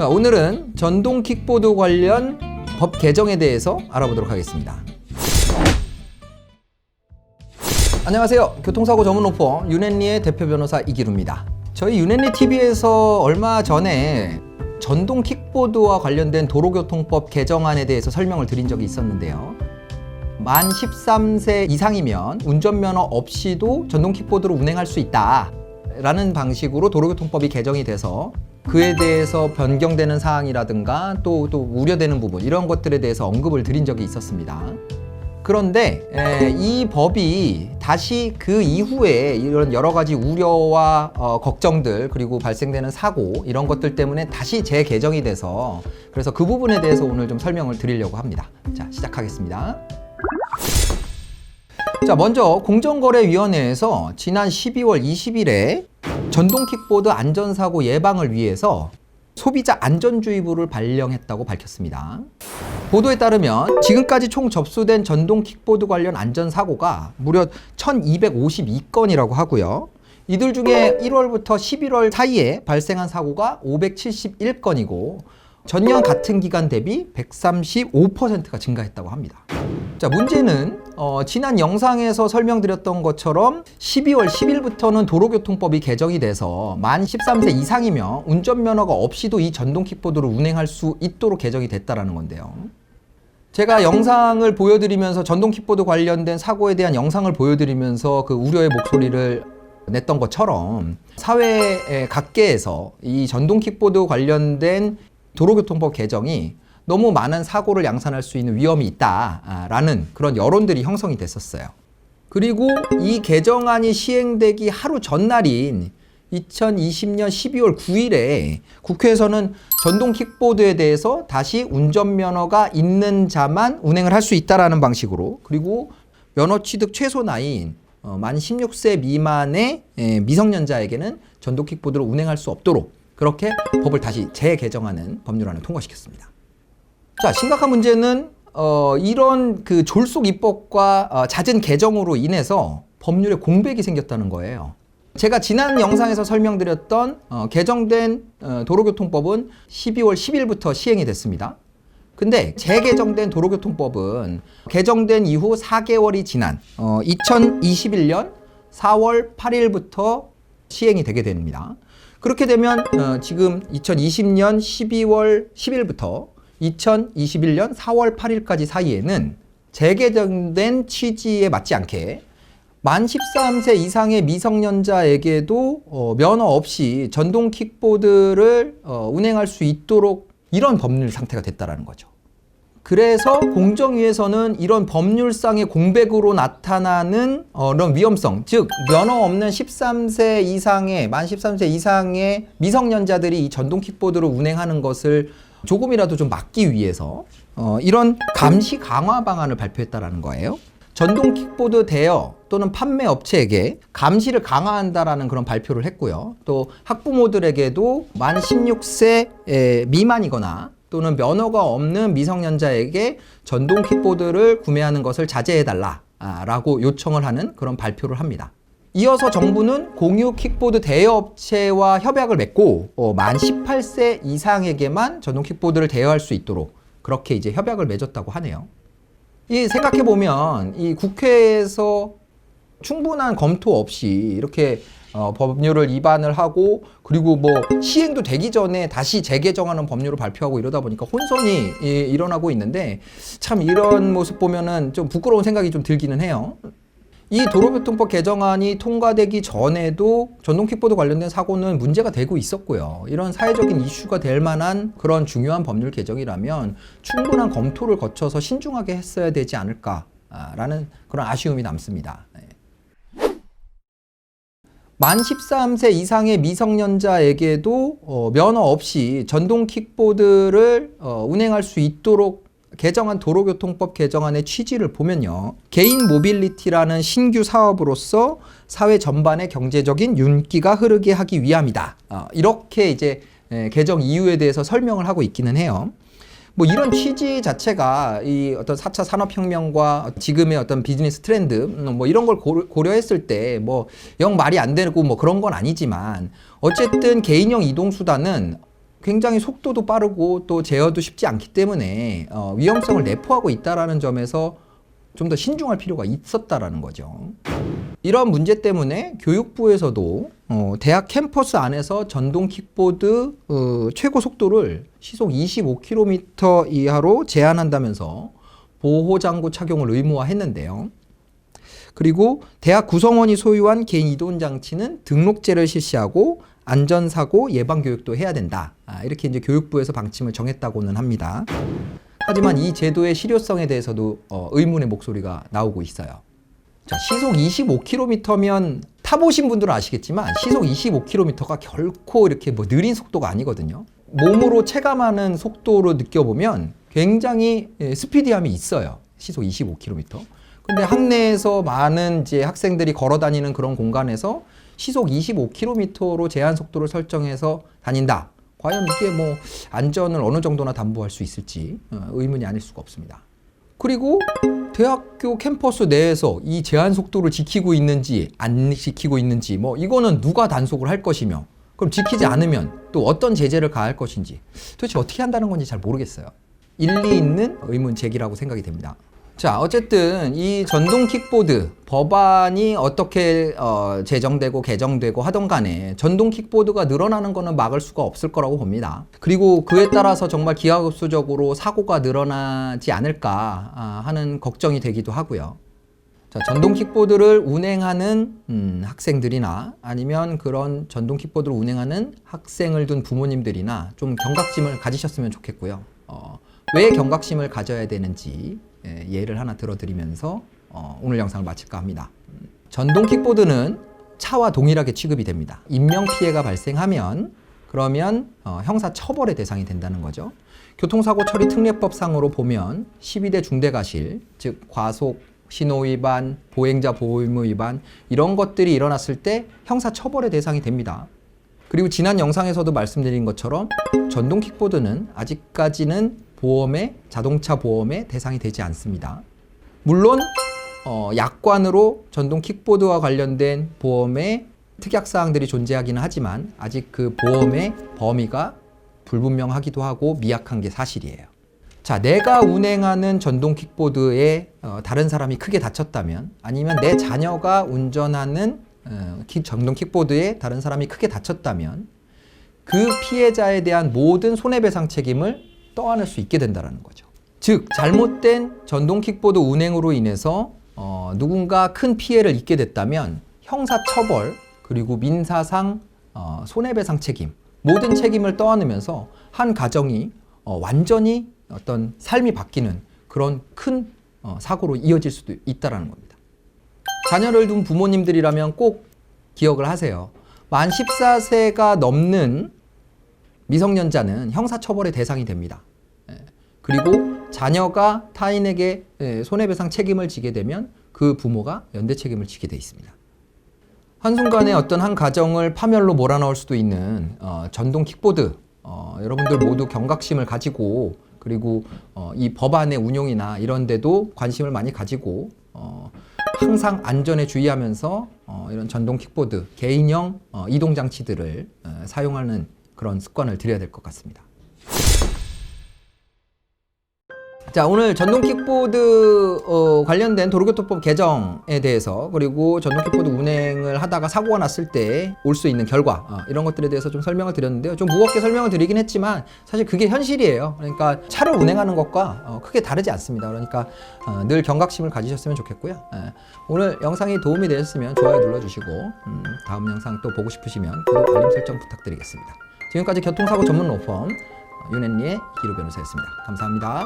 자, 오늘은 전동 킥보드 관련 법 개정에 대해서 알아보도록 하겠습니다. 안녕하세요. 교통사고 전문 로펌 윤앤리의 대표 변호사 이기루입니다. 저희 윤앤리 TV에서 얼마 전에 전동 킥보드와 관련된 도로교통법 개정안에 대해서 설명을 드린 적이 있었는데요. 만 13세 이상이면 운전면허 없이도 전동 킥보드를 운행할 수 있다 라는 방식으로 도로교통법이 개정이 돼서 그에 대해서 변경되는 사항이라든가 또 우려되는 부분, 이런 것들에 대해서 언급을 드린 적이 있었습니다. 그런데 이 법이 다시 그 이후에 이런 여러 가지 우려와 걱정들, 그리고 발생되는 사고, 이런 것들 때문에 다시 재개정이 돼서, 그래서 그 부분에 대해서 오늘 좀 설명을 드리려고 합니다. 자, 시작하겠습니다. 자, 먼저 공정거래위원회에서 지난 12월 20일에 전동 킥보드 안전사고 예방을 위해서 소비자 안전주의보를 발령했다고 밝혔습니다. 보도에 따르면 지금까지 총 접수된 전동 킥보드 관련 안전사고가 무려 1252건이라고 하고요. 이들 중에 1월부터 11월 사이에 발생한 사고가 571건이고 전년 같은 기간 대비 135%가 증가했다고 합니다. 자, 문제는 지난 영상에서 설명드렸던 것처럼 12월 10일부터는 도로교통법이 개정이 돼서 만 13세 이상이면 운전면허가 없이도 이 전동 킥보드를 운행할 수 있도록 개정이 됐다라는 건데요. 제가 영상을 보여드리면서 전동 킥보드 관련된 사고에 대한 영상을 보여드리면서 그 우려의 목소리를 냈던 것처럼 사회 각계에서 이 전동 킥보드 관련된 도로교통법 개정이 너무 많은 사고를 양산할 수 있는 위험이 있다라는 그런 여론들이 형성이 됐었어요. 그리고 이 개정안이 시행되기 하루 전날인 2020년 12월 9일에 국회에서는 전동 킥보드에 대해서 다시 운전면허가 있는 자만 운행을 할 수 있다라는 방식으로, 그리고 면허 취득 최소 나이인 만 16세 미만의 미성년자에게는 전동 킥보드를 운행할 수 없도록 그렇게 법을 다시 재개정하는 법률안을 통과시켰습니다. 자, 심각한 문제는 이런 그 졸속 입법과 잦은 개정으로 인해서 법률에 공백이 생겼다는 거예요. 제가 지난 영상에서 설명드렸던 개정된 도로교통법은 12월 10일부터 시행이 됐습니다. 근데 재개정된 도로교통법은 개정된 이후 4개월이 지난 2021년 4월 8일부터 시행이 되게 됩니다. 그렇게 되면 지금 2020년 12월 10일부터 2021년 4월 8일까지 사이에는 재개정된 취지에 맞지 않게 만 13세 이상의 미성년자에게도 면허 없이 전동 킥보드를 운행할 수 있도록 이런 법률 상태가 됐다라는 거죠. 그래서 공정위에서는 이런 법률상의 공백으로 나타나는 이런 위험성, 즉 면허 없는 13세 이상의 만 13세 이상의 미성년자들이 이 전동 킥보드를 운행하는 것을 조금이라도 좀 막기 위해서 이런 감시 강화 방안을 발표했다라는 거예요. 전동 킥보드 대여 또는 판매 업체에게 감시를 강화한다라는 그런 발표를 했고요. 또 학부모들에게도 만 16세 미만이거나 또는 면허가 없는 미성년자에게 전동 킥보드를 구매하는 것을 자제해달라라고 요청을 하는 그런 발표를 합니다. 이어서 정부는 공유 킥보드 대여업체와 협약을 맺고 만 18세 이상에게만 전동 킥보드를 대여할 수 있도록 그렇게 이제 협약을 맺었다고 하네요. 이 생각해보면 이 국회에서 충분한 검토 없이 이렇게 법률을 위반을 하고, 그리고 뭐 시행도 되기 전에 다시 재개정하는 법률을 발표하고 이러다 보니까 혼선이 일어나고 있는데, 참 이런 모습 보면은 좀 부끄러운 생각이 좀 들기는 해요. 이 도로교통법 개정안이 통과되기 전에도 전동 킥보드 관련된 사고는 문제가 되고 있었고요. 이런 사회적인 이슈가 될 만한 그런 중요한 법률 개정이라면 충분한 검토를 거쳐서 신중하게 했어야 되지 않을까라는 그런 아쉬움이 남습니다. 만 13세 이상의 미성년자에게도 면허 없이 전동 킥보드를 운행할 수 있도록 개정한 도로교통법 개정안의 취지를 보면요. 개인 모빌리티라는 신규 사업으로서 사회 전반의 경제적인 윤기가 흐르게 하기 위함이다. 이렇게 이제 개정 이유에 대해서 설명을 하고 있기는 해요. 뭐 이런 취지 자체가 이 어떤 4차 산업혁명과 지금의 어떤 비즈니스 트렌드 뭐 이런 걸 고려했을 때 뭐 영 말이 안 되고 뭐 그런 건 아니지만 어쨌든 개인형 이동수단은 굉장히 속도도 빠르고 또 제어도 쉽지 않기 때문에 위험성을 내포하고 있다라는 점에서 좀 더 신중할 필요가 있었다라는 거죠. 이런 문제 때문에 교육부에서도 대학 캠퍼스 안에서 전동 킥보드 최고 속도를 시속 25km 이하로 제한한다면서 보호장구 착용을 의무화했는데요. 그리고 대학 구성원이 소유한 개인 이동 장치는 등록제를 실시하고 안전사고 예방 교육도 해야 된다. 이렇게 이제 교육부에서 방침을 정했다고는 합니다. 하지만 이 제도의 실효성에 대해서도 의문의 목소리가 나오고 있어요. 자, 시속 25km면 타보신 분들은 아시겠지만 시속 25km가 결코 이렇게 뭐 느린 속도가 아니거든요. 몸으로 체감하는 속도로 느껴보면 굉장히 스피디함이 있어요. 시속 25km. 근데 학내에서 많은 이제 학생들이 걸어 다니는 그런 공간에서 시속 25km로 제한 속도를 설정해서 다닌다. 과연 이게 뭐 안전을 어느 정도나 담보할 수 있을지 의문이 아닐 수가 없습니다. 그리고 대학교 캠퍼스 내에서 이 제한 속도를 지키고 있는지 안 지키고 있는지 뭐 이거는 누가 단속을 할 것이며 그럼 지키지 않으면 또 어떤 제재를 가할 것인지 도대체 어떻게 한다는 건지 잘 모르겠어요. 일리 있는 의문 제기라고 생각이 됩니다. 자, 어쨌든 이 전동 킥보드 법안이 어떻게 제정되고 개정되고 하던 간에 전동 킥보드가 늘어나는 거는 막을 수가 없을 거라고 봅니다. 그리고 그에 따라서 정말 기하급수적으로 사고가 늘어나지 않을까 하는 걱정이 되기도 하고요. 자, 전동 킥보드를 운행하는 학생들이나 아니면 그런 전동 킥보드를 운행하는 학생을 둔 부모님들이나 좀 경각심을 가지셨으면 좋겠고요. 왜 경각심을 가져야 되는지 예를 하나 들어드리면서 오늘 영상을 마칠까 합니다. 전동 킥보드는 차와 동일하게 취급이 됩니다. 인명피해가 발생하면 그러면 형사 처벌의 대상이 된다는 거죠. 교통사고 처리 특례법상으로 보면 12대 중대과실, 즉 과속, 신호위반, 보행자 보호의무 위반 이런 것들이 일어났을 때 형사 처벌의 대상이 됩니다. 그리고 지난 영상에서도 말씀드린 것처럼 전동 킥보드는 아직까지는 자동차 보험의 대상이 되지 않습니다. 물론 약관으로 전동 킥보드와 관련된 보험의 특약사항들이 존재하기는 하지만 아직 그 보험의 범위가 불분명하기도 하고 미약한 게 사실이에요. 자, 내가 운행하는 전동 킥보드에 다른 사람이 크게 다쳤다면 아니면 내 자녀가 운전하는 전동 킥보드에 다른 사람이 크게 다쳤다면 그 피해자에 대한 모든 손해배상 책임을 떠안을 수 있게 된다는 거죠. 즉 잘못된 전동 킥보드 운행으로 인해서 누군가 큰 피해를 입게 됐다면 형사처벌 그리고 민사상 손해배상 책임 모든 책임을 떠안으면서 한 가정이 완전히 어떤 삶이 바뀌는 그런 큰 사고로 이어질 수도 있다는 겁니다. 자녀를 둔 부모님들이라면 꼭 기억을 하세요. 만 14세가 넘는 미성년자는 형사처벌의 대상이 됩니다. 그리고 자녀가 타인에게 손해배상 책임을 지게 되면 그 부모가 연대 책임을 지게 돼 있습니다. 한순간에 어떤 한 가정을 파멸로 몰아넣을 수도 있는 전동 킥보드 여러분들 모두 경각심을 가지고 그리고 이 법안의 운용이나 이런 데도 관심을 많이 가지고 항상 안전에 주의하면서 이런 전동 킥보드, 개인형 이동장치들을 사용하는 그런 습관을 들여야 될 것 같습니다. 자, 오늘 전동 킥보드 관련된 도로교통법 개정에 대해서 그리고 전동 킥보드 운행을 하다가 사고가 났을 때 올 수 있는 결과 이런 것들에 대해서 좀 설명을 드렸는데요. 좀 무겁게 설명을 드리긴 했지만 사실 그게 현실이에요. 그러니까 차를 운행하는 것과 크게 다르지 않습니다. 그러니까 늘 경각심을 가지셨으면 좋겠고요. 오늘 영상이 도움이 되셨으면 좋아요 눌러주시고 다음 영상 또 보고 싶으시면 구독, 알림 설정 부탁드리겠습니다. 지금까지 교통사고 전문 로펌 윤앤리의 이기로 변호사였습니다. 감사합니다.